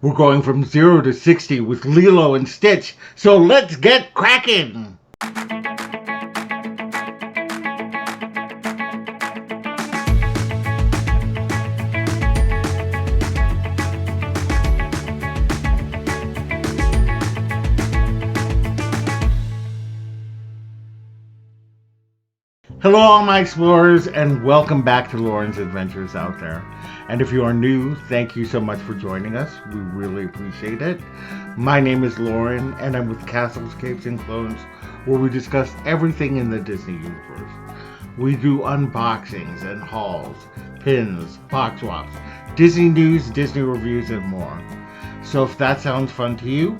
We're going from 0 to 60 with Lilo and Stitch, so let's get cracking! Hello all my explorers, and welcome back to Loren's Adventures Out There. And if you are new, thank you so much for joining us. We really appreciate it. My name is Loren, and I'm with Castles, Capes, and Clones, where we discuss everything in the Disney universe. We do unboxings and hauls, pins, box swaps, Disney news, Disney reviews, and more. So if that sounds fun to you,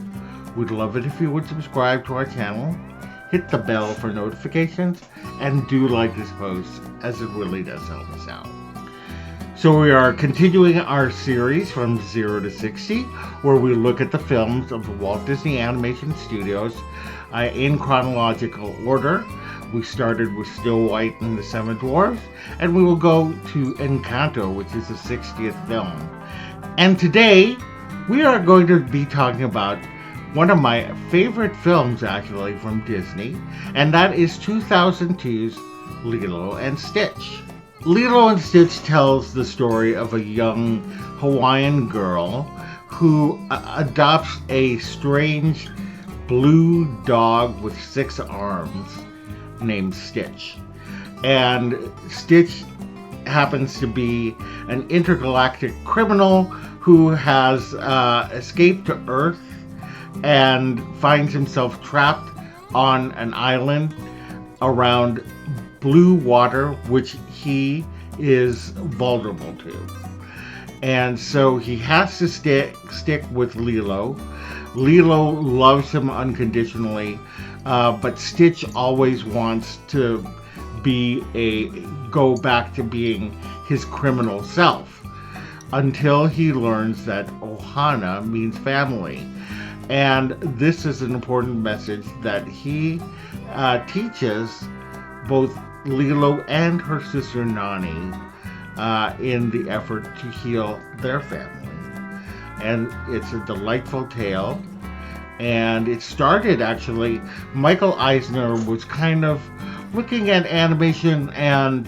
we'd love it if you would subscribe to our channel, hit the bell for notifications, and do like this post, as it really does help us out. So we are continuing our series from 0 to 60, where we look at the films of the Walt Disney Animation Studios in chronological order. We started with Snow White and the Seven Dwarfs, and we will go to Encanto, which is the 60th film. And today, we are going to be talking about one of my favorite films, actually, from Disney, and that is 2002's Lilo and Stitch. Lilo and Stitch tells the story of a young Hawaiian girl who adopts a strange blue dog with 6 arms named Stitch. And Stitch happens to be an intergalactic criminal who has escaped to Earth and finds himself trapped on an island around blue water, which he is vulnerable to. And so he has to stick with Lilo. Lilo loves him unconditionally, but Stitch always wants to go back to being his criminal self, until he learns that Ohana means family. And this is an important message that he teaches both Lilo and her sister Nani in the effort to heal their family. And it's a delightful tale. And it started, actually, Michael Eisner was kind of looking at animation and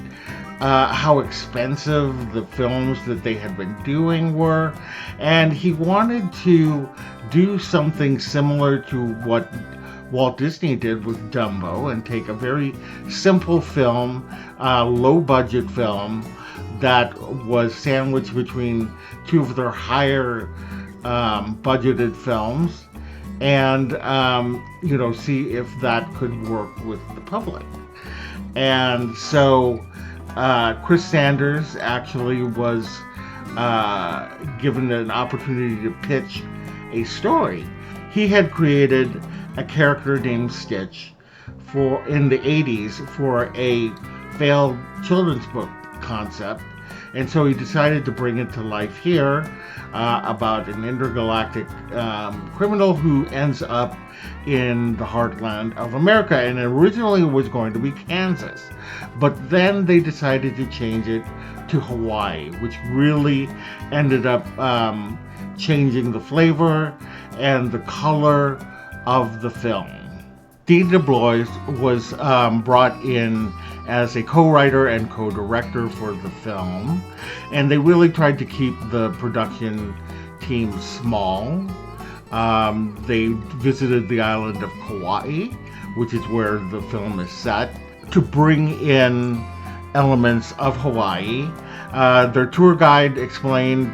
how expensive the films that they had been doing were, and he wanted to do something similar to what Walt Disney did with Dumbo and take a very simple film, low budget film that was sandwiched between two of their higher budgeted films, and see if that could work with the public. And so Chris Sanders actually was given an opportunity to pitch a story. He had created a character named Stitch in the 80s for a failed children's book concept, and so he decided to bring it to life here about an intergalactic criminal who ends up in the heartland of America, and originally it was going to be Kansas, but then they decided to change it to Hawaii, which really ended up changing the flavor and the color of the film. Dean DeBlois was brought in as a co-writer and co-director for the film, and they really tried to keep the production team small. They visited the island of Kauai, which is where the film is set, to bring in elements of Hawaii. Their tour guide explained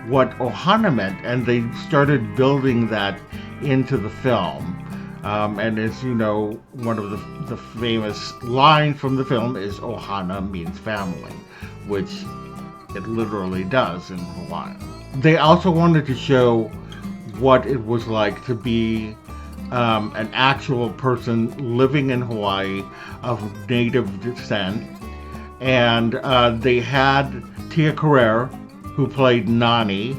what Ohana meant, and they started building that into the film. And as you know, one of the famous lines from the film is Ohana means family, which it literally does in Hawaiian. They also wanted to show what it was like to be an actual person living in Hawaii of native descent. And they had Tia Carrere, who played Nani,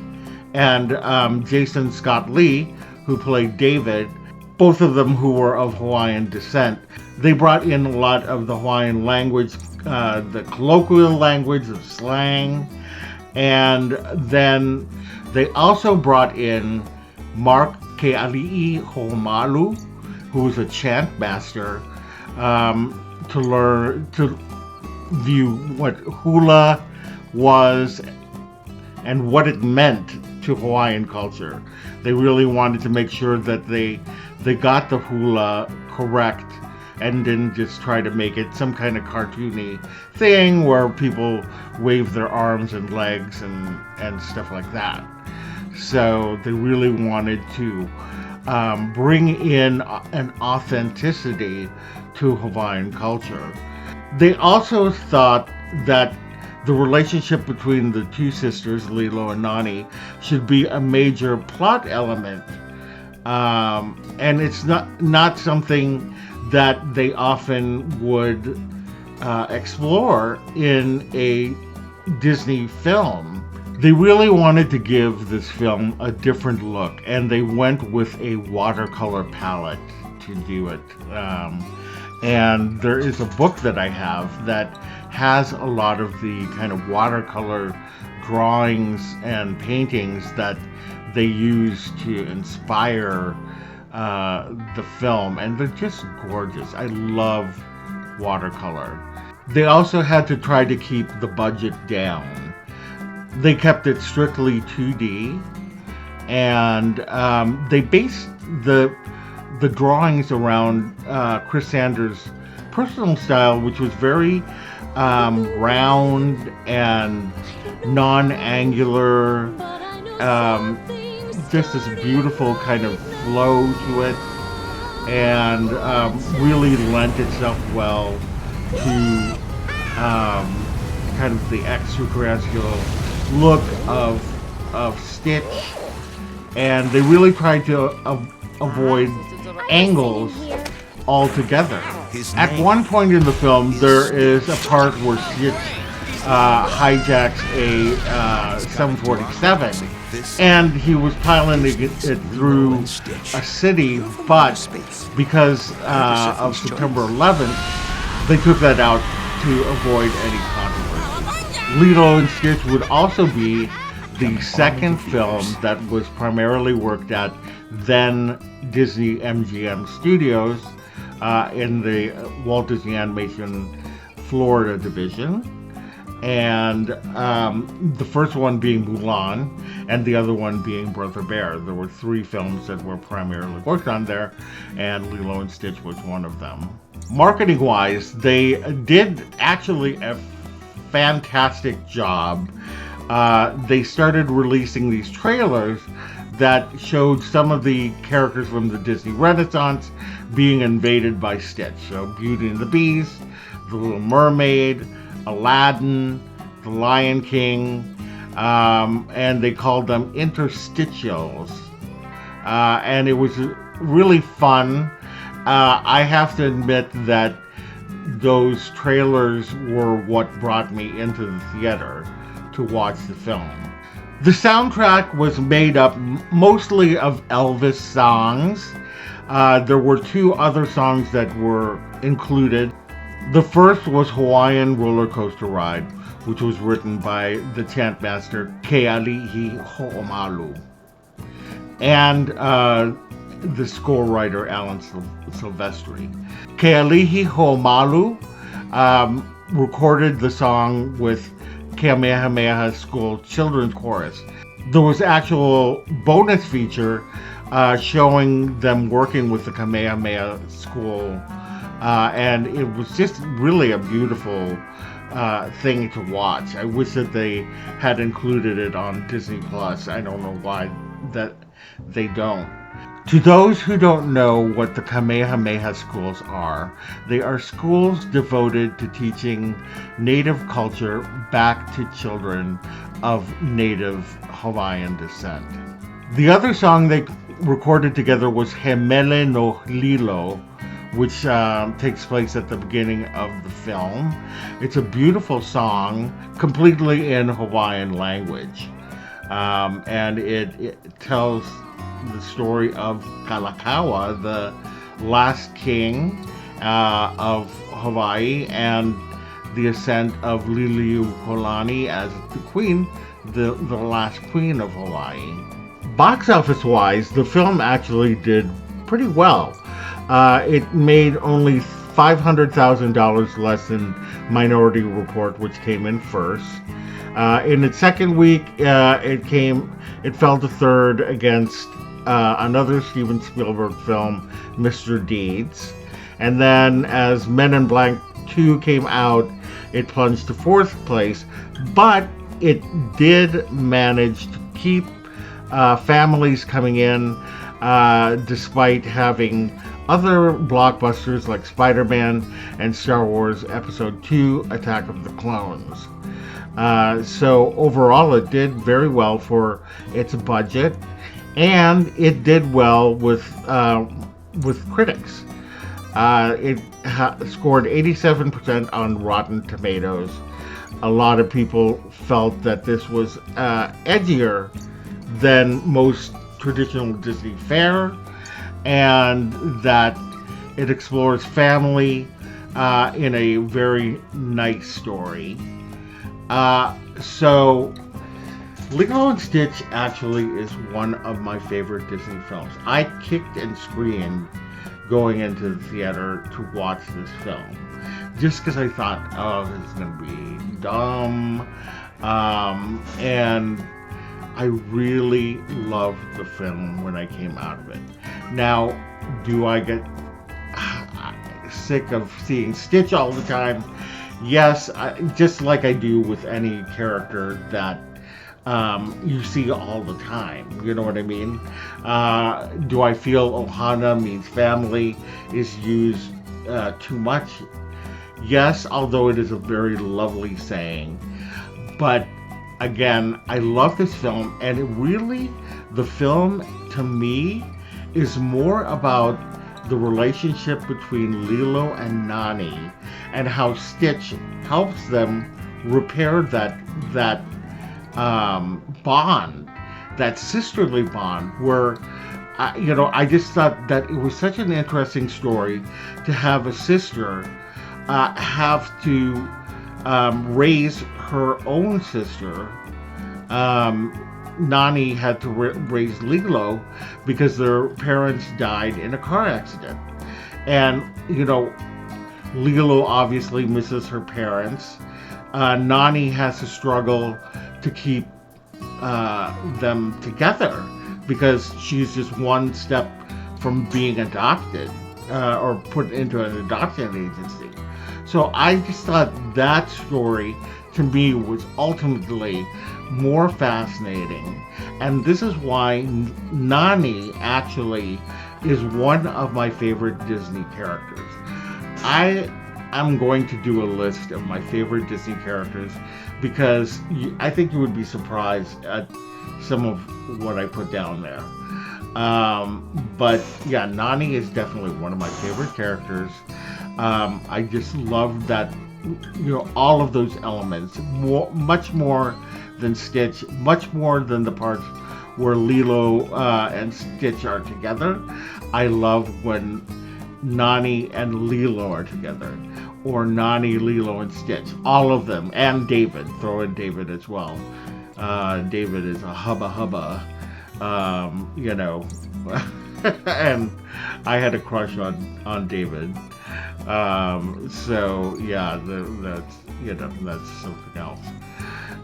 and Jason Scott Lee, who played David, both of them who were of Hawaiian descent. They brought in a lot of the Hawaiian language, the colloquial language of slang, and then They also brought in Mark Keali'i Ho'omalu, who was a chant master, to view what hula was and what it meant to Hawaiian culture. They really wanted to make sure that they got the hula correct and didn't just try to make it some kind of cartoony thing where people wave their arms and legs and stuff like that. So they really wanted to bring in an authenticity to Hawaiian culture. They also thought that the relationship between the two sisters, Lilo and Nani, should be a major plot element. And it's not something that they often would explore in a Disney film. They really wanted to give this film a different look, and they went with a watercolor palette to do it. And there is a book that I have that has a lot of the kind of watercolor drawings and paintings that they use to inspire the film, and they're just gorgeous. I love watercolor. They also had to try to keep the budget down. They kept it strictly 2D, and they based the drawings around Chris Sanders' personal style, which was very round and non-angular, just this beautiful kind of flow to it, and really lent itself well to kind of the extraterrestrial look of Stitch, and they really tried to avoid angles altogether. At one point in the film, there is a part where Stitch hijacks a 747, and he was piloting it through a city, but because of September 11th, they took that out to avoid any controversy. Lilo and Stitch would also be the second film that was primarily worked at then Disney MGM Studios in the Walt Disney Animation Florida division, and the first one being Mulan and the other one being Brother Bear. There were 3 films that were primarily worked on there, and Lilo and Stitch was one of them. Marketing wise, they did actually a fantastic job. They started releasing these trailers that showed some of the characters from the Disney Renaissance being invaded by Stitch. So Beauty and the Beast, The Little Mermaid, Aladdin, The Lion King, and they called them interstitials. And it was really fun. I have to admit that those trailers were what brought me into the theater to watch the film. The soundtrack was made up mostly of Elvis songs. There were 2 other songs that were included. The first was Hawaiian Roller Coaster Ride, which was written by the chant master Keali'i Ho'omalu, and the score writer Alan Silvestri. Keali'i Ho'omalu recorded the song with Kamehameha School Children's Chorus. There was actual bonus feature showing them working with the Kamehameha School, and it was just really a beautiful thing to watch. I wish that they had included it on Disney Plus. I don't know why that they don't. To those who don't know what the Kamehameha schools are, they are schools devoted to teaching Native culture back to children of Native Hawaiian descent. The other song they recorded together was Hemelo Lilo, which takes place at the beginning of the film. It's a beautiful song, completely in Hawaiian language, and it tells the story of Kalakaua, the last king of Hawaii, and the ascent of Liliuokalani as the queen the last queen of Hawaii. Box office wise, the film actually did pretty well. It made only $500,000 less than Minority Report, which came in first. In its second week, it fell to third against another Steven Spielberg film, Mr. Deeds. And then as Men in Black 2 came out, it plunged to fourth place, but it did manage to keep families coming in despite having other blockbusters like Spider-Man and Star Wars Episode 2, Attack of the Clones. So overall, it did very well for its budget, and it did well with critics. It scored 87% on Rotten Tomatoes. A lot of people felt that this was edgier than most traditional Disney fare, and that it explores family in a very nice story. So Lilo and Stitch actually is one of my favorite Disney films. I kicked and screamed going into the theater to watch this film, just because I thought, oh, this is going to be dumb, and I really loved the film when I came out of it. Now, do I get sick of seeing Stitch all the time? Yes, just like I do with any character that you see all the time. You know what I mean? Do I feel Ohana means family is used too much? Yes, although it is a very lovely saying. But again, I love this film, and the film to me is more about the relationship between Lilo and Nani, and how Stitch helps them repair that bond, that sisterly bond, where I just thought that it was such an interesting story to have a sister have to raise her own sister. Nani had to raise Lilo because their parents died in a car accident. And, Lilo obviously misses her parents. Nani has to struggle to keep them together because she's just one step from being adopted or put into an adoption agency. So I just thought that story to me was ultimately more fascinating, and this is why Nani actually is one of my favorite Disney characters. I'm going to do a list of my favorite Disney characters because I think you would be surprised at some of what I put down there. But yeah, Nani is definitely one of my favorite characters. I just love that, all of those elements, much more than Stitch, much more than the parts where Lilo and Stitch are together. I love when Nani and Lilo are together, or Nani, Lilo, and Stitch, all of them, and David. Throw in David as well. David is a hubba, and I had a crush on David. So yeah, that's something else.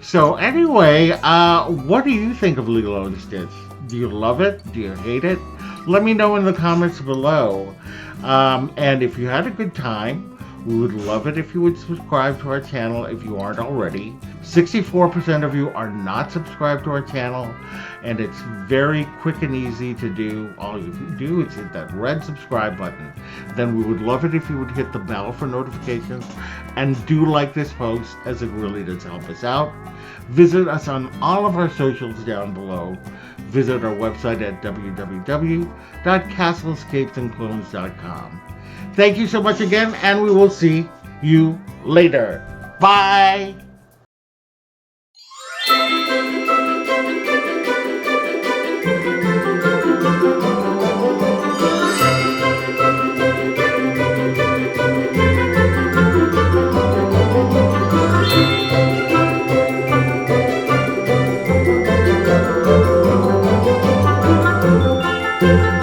So anyway, what do you think of Lilo and Stitch? Do you love it? Do you hate it? Let me know in the comments below. And if you had a good time, we would love it if you would subscribe to our channel if you aren't already. 64% of you are not subscribed to our channel, and it's very quick and easy to do. All you do is hit that red subscribe button. Then we would love it if you would hit the bell for notifications, and do like this post, as it really does help us out. Visit us on all of our socials down below. Visit our website at www.castlescapesandclones.com. Thank you so much again, and we will see you later. Bye! Bye.